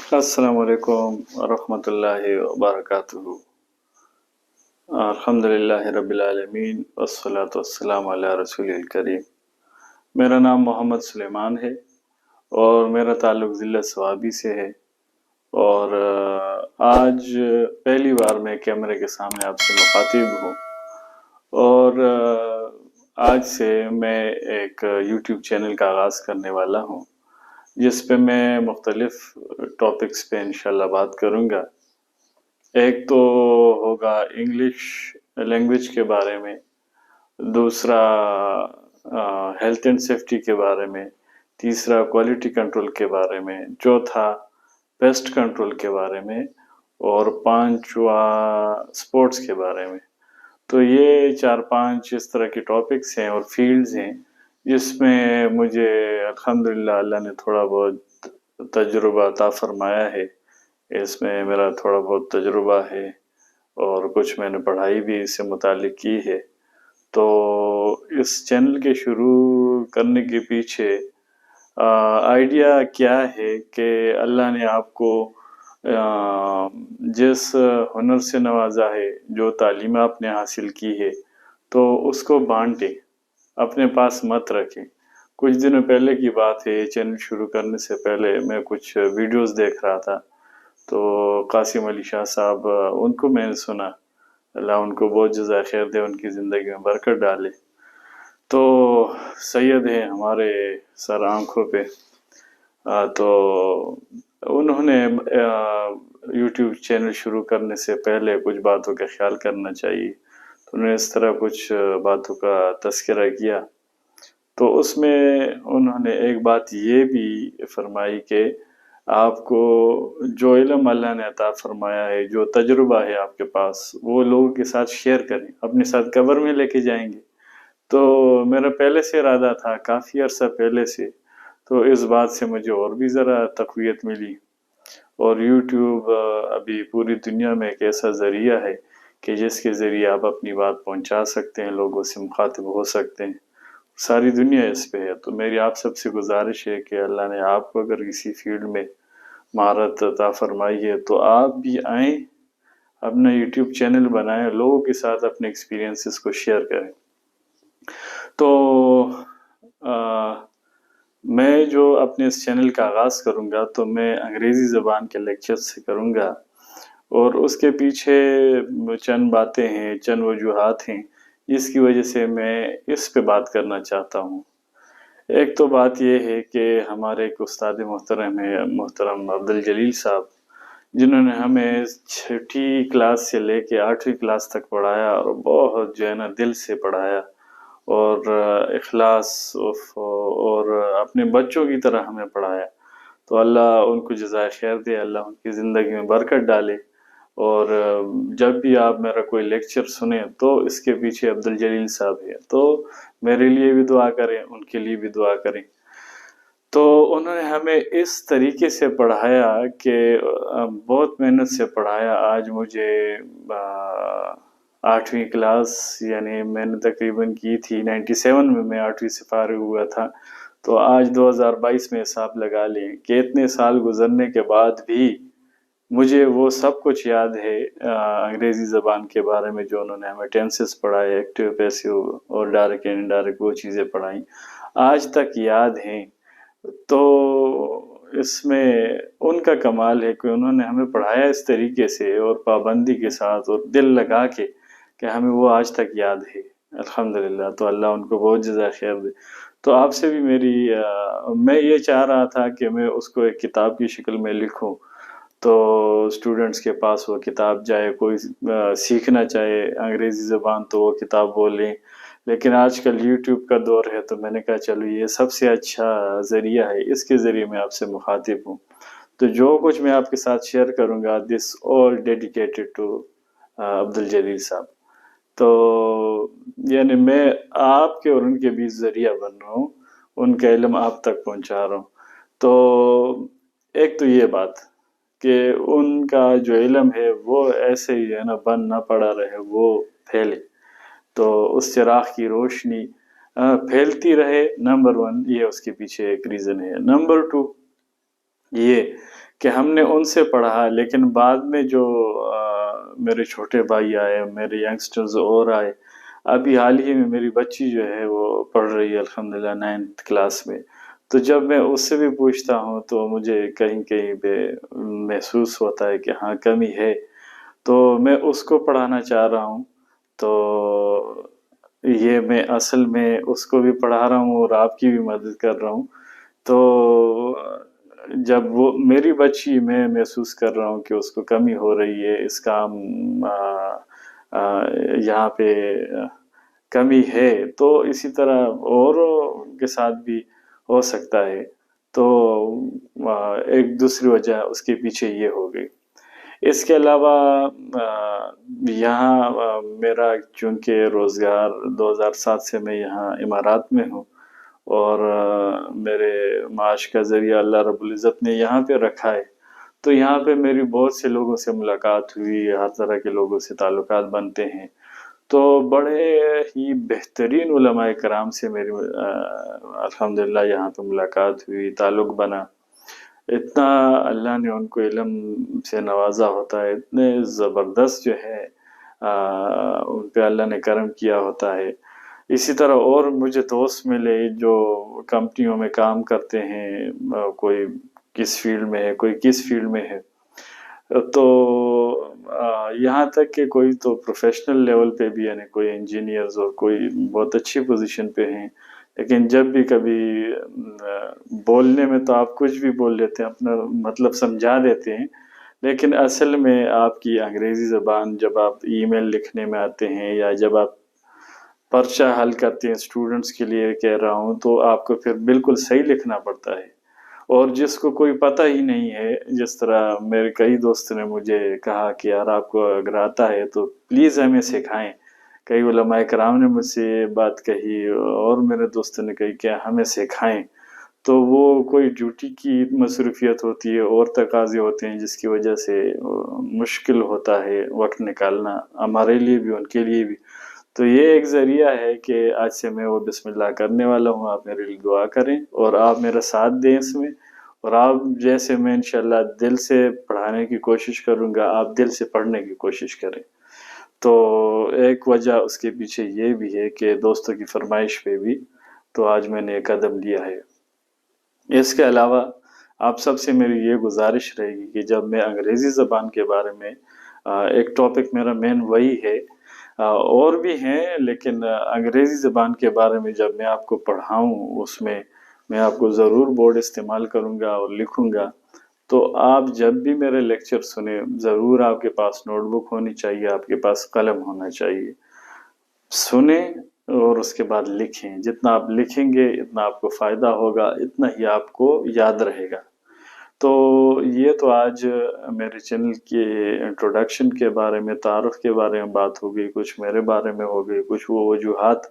अस्सलामु अलैकुम वरहमतुल्लाहि वबरकातुहू। अल्हम्दुलिल्लाहि रब्बिल आलमीन वस्सलातु वस्सलामु अला रसूलिल करीम। मेरा नाम मोहम्मद सुलेमान है और मेरा ताल्लुक़ ज़िला सवाबी से है। और आज पहली बार मैं कैमरे के सामने आपसे मुखातिब हूँ। और आज से मैं एक यूट्यूब चैनल का आगाज़ करने वाला हूँ, जिस पे मैं मुख्तलिफ टॉपिक्स पे इंशाल्लाह बात करूँगा। एक तो होगा इंग्लिश लैंग्वेज के बारे में, दूसरा हेल्थ एंड सेफ्टी के बारे में, तीसरा क्वालिटी कंट्रोल के बारे में, चौथा पेस्ट कंट्रोल के बारे में और पांचवा स्पोर्ट्स के बारे में। तो ये 4-5 इस तरह के टॉपिक्स हैं और फील्ड्स हैं जिसमें मुझे अल्हम्दुलिल्लाह अल्लाह ने थोड़ा बहुत तजुर्बा अता फरमाया है। इसमें मेरा थोड़ा बहुत तजुर्बा है और कुछ मैंने पढ़ाई भी इससे मुतालिक की है। तो इस चैनल के शुरू करने के पीछे आइडिया क्या है कि अल्लाह ने आपको जिस हुनर से नवाजा है, जो तालीम आपने हासिल की है, तो उसको बांटे, अपने पास मत रखें। कुछ दिनों पहले की बात है, चैनल शुरू करने से पहले मैं कुछ वीडियोस देख रहा था, तो कासिम अली शाह साहब, उनको मैंने सुना, अल्लाह उनको बहुत जज़ाए खैर दे, उनकी ज़िंदगी में बरकत डाले। तो सैयद हैं हमारे सर आँखों पे। तो उन्होंने यूट्यूब चैनल शुरू करने से पहले कुछ बातों का ख्याल करना चाहिए, तो उन्होंने इस तरह कुछ बातों का तज़किरा किया। तो उसमें उन्होंने एक बात ये भी फरमाई कि आपको जो इल्म अल्लाह ने अता फरमाया है, जो तजुर्बा है आपके पास, वो लोगों के साथ शेयर करें, अपने साथ कब्र में लेके जाएंगे। तो मेरा पहले से इरादा था, काफ़ी अर्सा पहले से, तो इस बात से मुझे और भी ज़रा तक़वियत मिली। और यूट्यूब अभी पूरी दुनिया में एक ऐसा ज़रिया है कि जिसके ज़रिए आप अपनी बात पहुंचा सकते हैं, लोगों से मुखातिब हो सकते हैं। सारी दुनिया इस पे है। तो मेरी आप सबसे गुजारिश है कि अल्लाह ने आपको अगर किसी फील्ड में महारत अता फरमाई है, तो आप भी आएँ, अपना यूट्यूब चैनल बनाएं, लोगों के साथ अपने एक्सपीरियंसेस को शेयर करें। तो मैं जो अपने इस चैनल का आगाज़ करूँगा, तो मैं अंग्रेज़ी ज़बान के लेक्चर्स से करूँगा और उसके पीछे चंद बातें हैं, चंद वजूहात हैं, जिसकी वजह से मैं इस पे बात करना चाहता हूँ। एक तो बात ये है कि हमारे एक उस्ताद मोहतरम है, मोहतरम अब्दुल जलील साहब, जिन्होंने हमें 6ठी क्लास से लेके 8वीं क्लास तक पढ़ाया और बहुत जो है ना दिल से पढ़ाया और इखलास और अपने बच्चों की तरह हमें पढ़ाया। तो अल्लाह उनको जज़ाए खैर दे, अल्लाह उनकी ज़िंदगी में बरकत डाले। और जब भी आप मेरा कोई लेक्चर सुने, तो इसके पीछे अब्दुल जलील साहब है, तो मेरे लिए भी दुआ करें, उनके लिए भी दुआ करें। तो उन्होंने हमें इस तरीके से पढ़ाया कि बहुत मेहनत से पढ़ाया। आज मुझे 8वीं क्लास, यानी मैंने तकरीबन की थी 97 में, मैं 8वीं से फ़ारिग हुआ था। तो आज 2022 में हिसाब लगा लें कि इतने साल गुजरने के बाद भी मुझे वो सब कुछ याद है अंग्रेज़ी ज़बान के बारे में, जो उन्होंने हमें टेंसेस पढ़ाए, एक्टिव, पैसिव और डायरेक्ट एंड इनडायरेक्ट, वो चीज़ें पढ़ाई, आज तक याद हैं। तो इसमें उनका कमाल है कि उन्होंने हमें पढ़ाया इस तरीके से और पाबंदी के साथ और दिल लगा के, कि हमें वो आज तक याद है, अल्हम्दुलिल्लाह। तो अल्लाह उनको बहुत जज़ाए खैर दे। तो आपसे भी मेरी मैं ये चाह रहा था कि मैं उसको एक किताब की शक्ल में लिखूं, तो स्टूडेंट्स के पास वो किताब जाए, कोई सीखना चाहे अंग्रेज़ी ज़बान तो वो किताब वो लें। लेकिन आजकल यूट्यूब का दौर है, तो मैंने कहा चलो ये सबसे अच्छा ज़रिया है, इसके ज़रिए मैं आपसे मुखातिब हूँ। तो जो कुछ मैं आपके साथ शेयर करूँगा, this all dedicated to Abdul Jalil साहब। तो यानी मैं आपके और उनके बीच ज़रिया बन रहा हूँ, उनका इल्म आप तक पहुँचा रहा हूँ। तो एक तो ये बात कि उनका जो इल्म है वो ऐसे ही है ना, बंद ना पड़ा रहे, वो फैले, तो उस चिराग की रोशनी फैलती रहे। नंबर 1 ये उसके पीछे एक रीज़न है। नंबर 2 ये کہ ہم نے ان سے پڑھا، لیکن بعد میں جو میرے چھوٹے بھائی آئے، میرے ینگسٹرز اور آئے، ابھی حال ہی میں میری بچی جو ہے وہ پڑھ رہی ہے الحمدللہ 9th کلاس میں، تو جب میں اس سے بھی پوچھتا ہوں تو مجھے کہیں کہیں پہ محسوس ہوتا ہے کہ ہاں کمی ہے، تو میں اس کو پڑھانا چاہ رہا ہوں۔ تو یہ میں اصل میں اس کو بھی پڑھا رہا ہوں اور آپ کی بھی مدد کر رہا ہوں۔ تو جب وہ میری بچی، میں محسوس کر رہا ہوں کہ اس کو کمی ہو رہی ہے، اس کا یہاں پہ کمی ہے، تو اسی طرح اوروں کے ساتھ بھی ہو سکتا ہے۔ تو ایک دوسری وجہ اس کے پیچھے یہ ہو گئی۔ اس کے علاوہ یہاں میرا چونکہ روزگار 2007 سے میں یہاں امارات میں ہوں، اور میرے معاش کا ذریعہ اللہ رب العزت نے یہاں پہ رکھا ہے، تو یہاں پہ میری بہت سے لوگوں سے ملاقات ہوئی، ہر طرح کے لوگوں سے تعلقات بنتے ہیں، تو بڑے ہی بہترین علماء کرام سے میری الحمدللہ یہاں پہ ملاقات ہوئی، تعلق بنا۔ اتنا اللہ نے ان کو علم سے نوازا ہوتا ہے، اتنے زبردست جو ہے ان پہ اللہ نے کرم کیا ہوتا ہے۔ اسی طرح اور مجھے دوست ملے جو کمپنیوں میں کام کرتے ہیں، کوئی کس فیلڈ میں ہے، کوئی کس فیلڈ میں ہے، تو یہاں تک کہ کوئی تو پروفیشنل لیول پہ بھی، یعنی کوئی انجینئرز اور کوئی بہت اچھی پوزیشن پہ ہیں، لیکن جب بھی کبھی بولنے میں تو آپ کچھ بھی بول لیتے ہیں، اپنا مطلب سمجھا دیتے ہیں، لیکن اصل میں آپ کی انگریزی زبان جب آپ ای میل لکھنے میں آتے ہیں یا جب آپ پرچہ حل کرتے ہیں اسٹوڈنٹس کے لیے کہہ رہا ہوں، تو آپ کو پھر بالکل صحیح لکھنا پڑتا ہے، اور جس کو کوئی پتہ ہی نہیں ہے، جس طرح میرے کئی دوست نے مجھے کہا کہ یار آپ کو اگر آتا ہے تو پلیز ہمیں سکھائیں، کئی علماء کرام نے مجھ سے یہ بات کہی اور میرے دوست نے کہی کہ ہمیں سکھائیں، تو وہ کوئی ڈیوٹی کی مصروفیت ہوتی ہے اور تقاضے ہوتے ہیں جس کی وجہ سے مشکل ہوتا ہے وقت نکالنا، ہمارے لیے بھی ان کے لیے بھی۔ تو یہ ایک ذریعہ ہے کہ آج سے میں وہ بسم اللہ کرنے والا ہوں، آپ میرے لیے دعا کریں اور آپ میرا ساتھ دیں اس میں، اور آپ جیسے میں انشاءاللہ دل سے پڑھانے کی کوشش کروں گا، آپ دل سے پڑھنے کی کوشش کریں۔ تو ایک وجہ اس کے پیچھے یہ بھی ہے کہ دوستوں کی فرمائش پہ بھی تو آج میں نے ایک قدم لیا ہے۔ اس کے علاوہ آپ سب سے میری یہ گزارش رہے گی کہ جب میں انگریزی زبان کے بارے میں، ایک ٹاپک میرا مین وہی ہے، اور بھی ہیں، لیکن انگریزی زبان کے بارے میں جب میں آپ کو پڑھاؤں، اس میں میں آپ کو ضرور بورڈ استعمال کروں گا اور لکھوں گا، تو آپ جب بھی میرے لیکچر سنیں ضرور آپ کے پاس نوٹ بک ہونی چاہیے، آپ کے پاس قلم ہونا چاہیے، سنیں اور اس کے بعد لکھیں، جتنا آپ لکھیں گے اتنا آپ کو فائدہ ہوگا، اتنا ہی آپ کو یاد رہے گا۔ تو یہ تو آج میرے چینل کے انٹروڈکشن کے بارے میں، تعارف کے بارے میں بات ہو گئی، کچھ میرے بارے میں ہو گئی، کچھ وہ وجوہات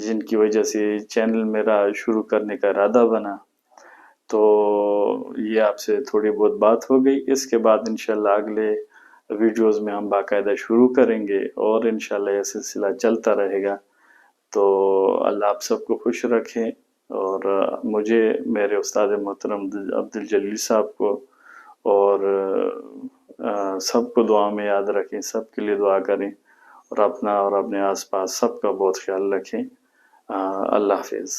جن کی وجہ سے چینل میرا شروع کرنے کا ارادہ بنا، تو یہ آپ سے تھوڑی بہت بات ہو گئی۔ اس کے بعد انشاءاللہ اگلے ویڈیوز میں ہم باقاعدہ شروع کریں گے اور انشاءاللہ یہ سلسلہ چلتا رہے گا۔ تو اللہ آپ سب کو خوش رکھیں، اور مجھے، میرے استاد محترم عبدالجلیل صاحب کو اور سب کو دعا میں یاد رکھیں، سب کے لیے دعا کریں، اور اپنا اور اپنے آس پاس سب کا بہت خیال رکھیں۔ اللہ حافظ۔